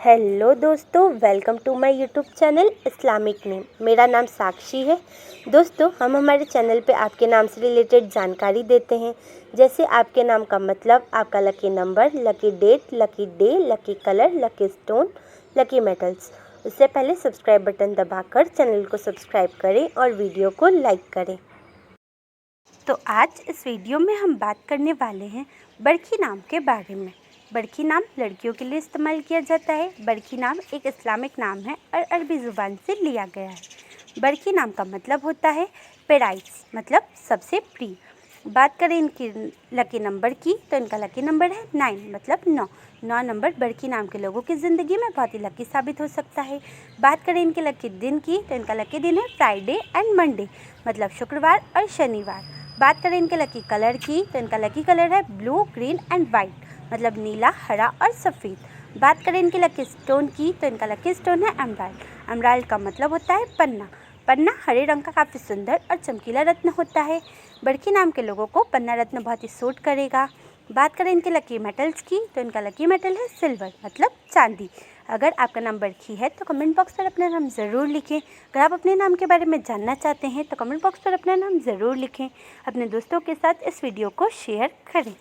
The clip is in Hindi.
हेलो दोस्तों, welcome to my YouTube channel Islamic name. मेरा नाम साक्षी है। दोस्तों, हम हमारे चैनल पे आपके नाम से रिलेटेड जानकारी देते हैं, जैसे आपके नाम का मतलब, आपका lucky number, lucky date, lucky day, lucky colour, lucky stone, lucky metals. उससे पहले सब्सक्राइब बटन दबाकर चैनल को सब्सक्राइब करें और वीडियो को लाइक करें। तो आज इस वीडियो में हम बात करने वाले हैं बरखी नाम के बारे में। बरखी नाम लड़कियों के लिए इस्तेमाल किया जाता है। बरखी नाम एक इस्लामिक नाम है और अरबी ज़ुबान से लिया गया है। बरखी नाम का मतलब होता है पेराइस, मतलब सबसे प्रिय। बात करें इनकी लकी नंबर की, तो इनका लकी नंबर है 9, मतलब 9 नंबर बरखी नाम के लोगों की ज़िंदगी में बहुत ही लकी साबित हो सकता है। बात करें इनके लकी दिन की, तो इनका लकी दिन है फ्राइडे एंड मंडे, मतलब शुक्रवार और शनिवार। बात करें इनके लकी कलर की, तो इनका लकी कलर है ब्लू, ग्रीन एंड वाइट, मतलब नीला, हरा और सफ़ेद। बात करें इनके लकी स्टोन की, तो इनका लकी स्टोन है एमराल्ड। एमराल्ड का मतलब होता है पन्ना। पन्ना हरे रंग का काफ़ी सुंदर और चमकीला रत्न होता है। बरखी नाम के लोगों को पन्ना रत्न बहुत ही सूट करेगा। बात करें इनके लकी मेटल्स की, तो इनका लकी मेटल है सिल्वर, मतलब चांदी। अगर आपका नाम बरखी है तो कमेंट बॉक्स पर अपना नाम ज़रूर लिखें। अगर आप अपने नाम के बारे में जानना चाहते हैं तो कमेंट बॉक्स पर अपना नाम ज़रूर लिखें। अपने दोस्तों के साथ इस वीडियो को शेयर करें।